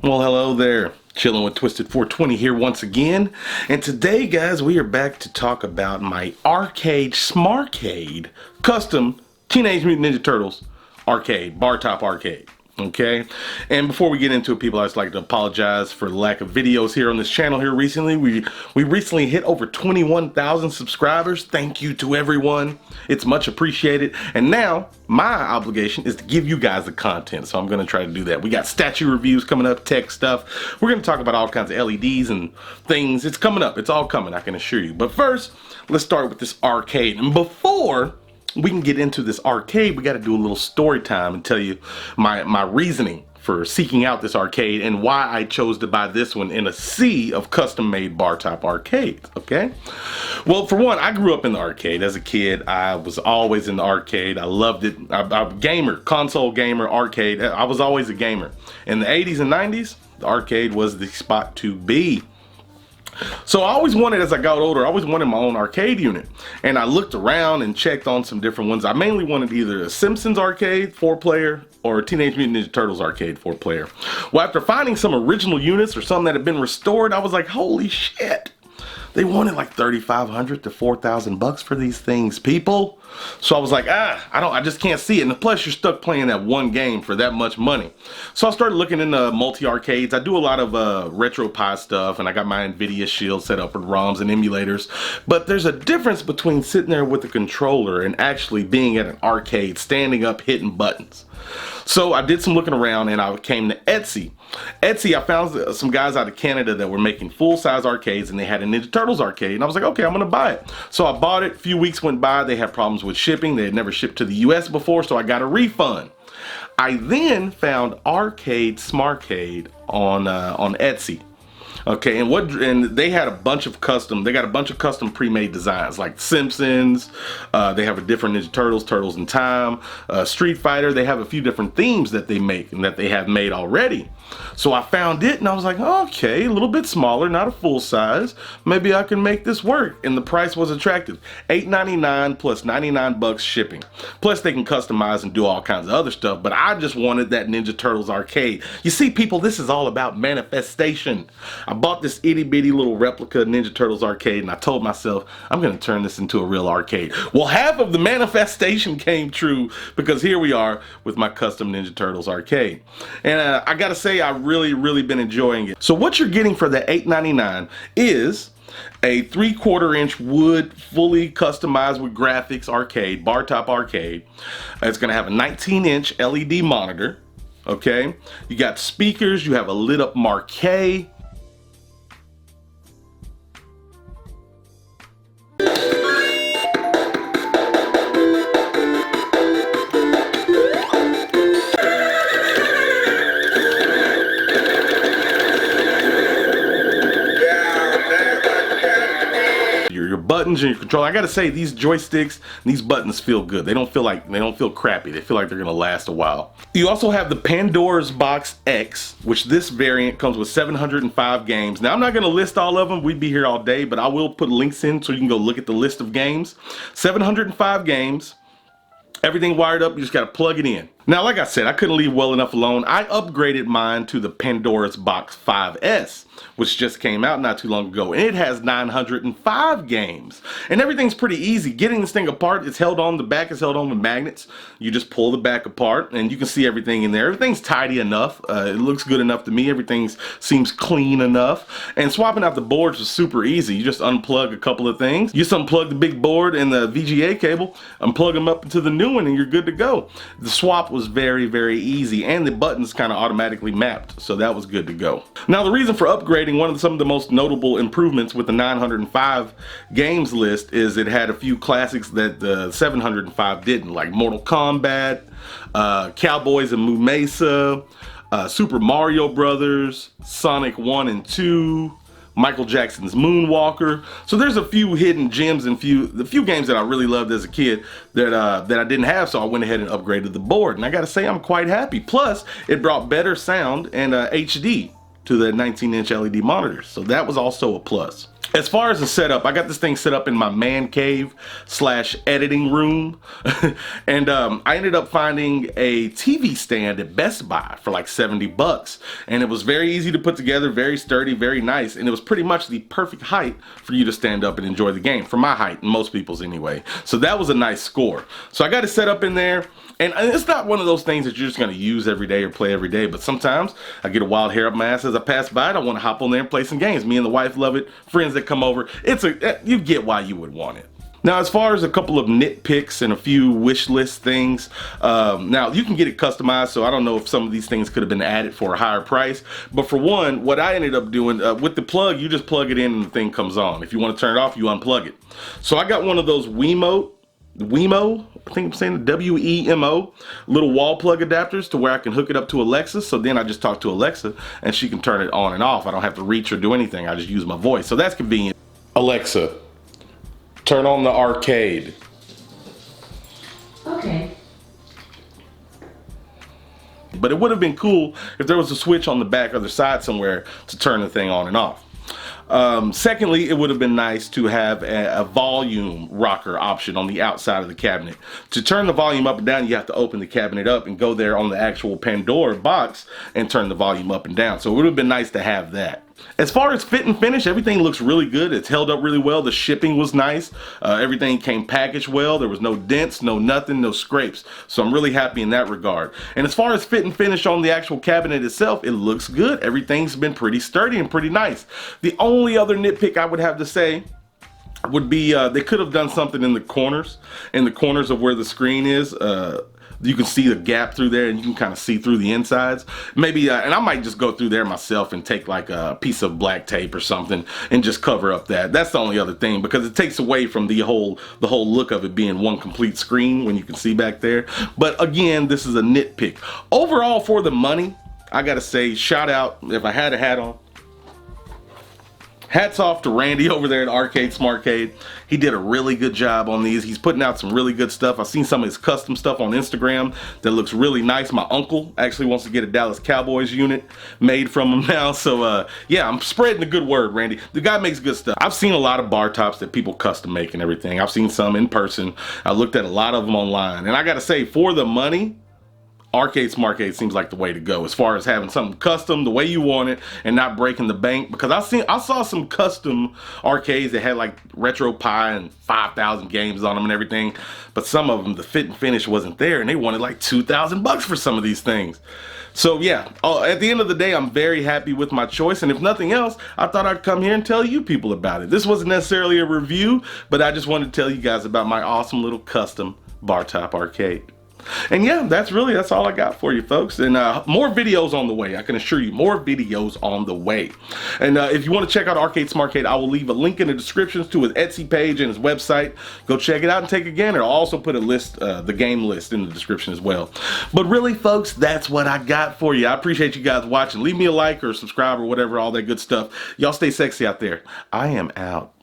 Well, hello there. Chilling with Twisted 420 here once again. And today, guys, we are back to talk about my ArcadeShmarcade custom Teenage Mutant Ninja Turtles arcade, Bartop arcade. Okay, and before we get into it, people, I'd just like to apologize for the lack of videos here on this channel here recently. We recently hit over 21,000 subscribers. Thank you to everyone. It's much appreciated. And now my obligation is to give you guys the content, so I'm going to try to do that. We got statue reviews coming up, tech stuff. We're going to talk about all kinds of LEDs and things. It's coming up. It's all coming, I can assure you. But first, let's start with this arcade. And before we can get into this arcade, we got to do a little story time and tell you my reasoning for seeking out this arcade and why I chose to buy this one in a sea of custom-made Bartop arcades. Okay, well, for one, I grew up in the arcade as a kid. I was always in the arcade. I loved it. I'm a gamer, console gamer, arcade. I was always a gamer. In the 80s and 90s, the arcade was the spot to be. So I always wanted, as I got older, I always wanted my own arcade unit. And I looked around and checked on some different ones. I mainly wanted either a Simpsons arcade 4-player or a Teenage Mutant Ninja Turtles arcade 4-player. Well, after finding some original units or some that had been restored, I was like, holy shit. They wanted like $3,500 to $4,000 for these things, people. So I was like, I just can't see it. And plus, you're stuck playing that one game for that much money. So I started looking into multi-arcades. I do a lot of RetroPie stuff, and I got my NVIDIA Shield set up with ROMs and emulators. But there's a difference between sitting there with a controller and actually being at an arcade, standing up, hitting buttons. So I did some looking around, and I came to Etsy. I found some guys out of Canada that were making full-size arcades, and they had a Ninja Turtles arcade, and I was like, okay, I'm gonna buy it. So I bought it. A few weeks went by. They had problems with shipping. They had never shipped to the US before, so I got a refund. I then found ArcadeShmarcade on Etsy. Okay, and they had a bunch of custom. They got a bunch of custom pre-made designs like Simpsons. They have a different Ninja Turtles, Turtles in Time, Street Fighter. They have a few different themes that they make and that they have made already. So I found it and I was like, okay, a little bit smaller, not a full size. Maybe I can make this work. And the price was attractive. $8.99 plus $99 shipping. Plus they can customize and do all kinds of other stuff. But I just wanted that Ninja Turtles arcade. You see, people, this is all about manifestation. I bought this itty bitty little replica Ninja Turtles arcade and I told myself, I'm going to turn this into a real arcade. Well, half of the manifestation came true because here we are with my custom Ninja Turtles arcade. And I got to say, I've really been enjoying it. So what you're getting for the $8.99 is a 3/4 inch wood, fully customized with graphics arcade, Bartop arcade. It's going to have a 19-inch LED monitor. Okay, you got speakers, you have a lit up marquee. Your buttons and your controller. I gotta say, these joysticks, these buttons feel good. They don't feel crappy. They feel like they're gonna last a while. You also have the Pandora's Box X, which this variant comes with 705 games. Now I'm not gonna list all of them. We'd be here all day, but I will put links in so you can go look at the list of games. 705 games. Everything wired up, you just gotta plug it in. Now, like I said, I couldn't leave well enough alone. I upgraded mine to the Pandora's Box 5S, which just came out not too long ago, and it has 905 games. And everything's pretty easy. Getting this thing apart, it's held on, the back is held on with magnets. You just pull the back apart, and you can see everything in there. Everything's tidy enough. It looks good enough to me. Everything seems clean enough. And swapping out the boards was super easy. You just unplug a couple of things. You just unplug the big board and the VGA cable, unplug them up into the new one, and you're good to go. The swap was very easy, and the buttons kind of automatically mapped, so that was good to go. Now, the reason for upgrading, some of the most notable improvements with the 905 games list is it had a few classics that the 705 didn't, like Mortal Kombat, Cowboys and Moo Mesa, Super Mario Brothers, Sonic 1 and 2, Michael Jackson's Moonwalker. So there's a few hidden gems and the few games that I really loved as a kid that I didn't have, so I went ahead and upgraded the board. And I gotta say, I'm quite happy. Plus, it brought better sound and HD to the 19-inch LED monitors, so that was also a plus. As far as the setup, I got this thing set up in my man cave slash editing room. And I ended up finding a TV stand at Best Buy for like 70 bucks. And it was very easy to put together, very sturdy, very nice. And it was pretty much the perfect height for you to stand up and enjoy the game, for my height and most people's anyway. So that was a nice score. So I got it set up in there. And it's not one of those things that you're just going to use every day or play every day, but sometimes I get a wild hair up my ass as I pass by. I want to hop on there and play some games. Me and the wife love it. Friends that come over, you get why you would want it. Now, as far as a couple of nitpicks and a few wish list things, now you can get it customized, so I don't know if some of these things could have been added for a higher price. But for one, what I ended up doing with the plug, you just plug it in and the thing comes on. If you want to turn it off, you unplug it. So I got one of those Wemo, I think I'm saying W-E-M-O, little wall plug adapters to where I can hook it up to Alexa. So then I just talk to Alexa and she can turn it on and off. I don't have to reach or do anything. I just use my voice. So that's convenient. Alexa, turn on the arcade. Okay. But it would have been cool if there was a switch on the back or the side somewhere to turn the thing on and off. Secondly, it would have been nice to have a volume rocker option on the outside of the cabinet. To turn the volume up and down, you have to open the cabinet up and go there on the actual Pandora box and turn the volume up and down. So it would have been nice to have that. As far as fit and finish, everything looks really good. It's held up really well. The shipping was nice. Everything came packaged well. There was no dents, no nothing, no scrapes. So I'm really happy in that regard. And as far as fit and finish on the actual cabinet itself, it looks good. Everything's been pretty sturdy and pretty nice. The only other nitpick I would have to say would be they could have done something in the corners of where the screen is. You can see the gap through there and you can kind of see through the insides. Maybe, and I might just go through there myself and take like a piece of black tape or something and just cover up that. That's the only other thing, because it takes away from the whole look of it being one complete screen when you can see back there. But again, this is a nitpick. Overall, for the money, I gotta say, shout out, if I had a hat on, hats off to Randy over there at ArcadeShmarcade. He did a really good job on these. He's putting out some really good stuff. I've seen some of his custom stuff on Instagram that looks really nice. My uncle actually wants to get a Dallas Cowboys unit made from him now. So yeah, I'm spreading the good word, Randy. The guy makes good stuff. I've seen a lot of bar tops that people custom make and everything. I've seen some in person. I looked at a lot of them online. And I gotta say, for the money, ArcadeShmarcade seems like the way to go as far as having something custom the way you want it and not breaking the bank, because I saw some custom arcades that had like RetroPie and 5,000 games on them and everything, but some of them, the fit and finish wasn't there and they wanted like 2,000 bucks for some of these things. So yeah, at the end of the day, I'm very happy with my choice, and if nothing else, I thought I'd come here and tell you people about it. This wasn't necessarily a review, but I just wanted to tell you guys about my awesome little custom Bartop arcade. And yeah, that's all I got for you folks. And more videos on the way. I can assure you, more videos on the way. And if you want to check out ArcadeShmarcade, I will leave a link in the descriptions to his Etsy page and his website. Go check it out and take a gander. I'll also put a list, the game list, in the description as well. But really, folks, that's what I got for you. I appreciate you guys watching. Leave me a like or subscribe or whatever, all that good stuff. Y'all stay sexy out there. I am out.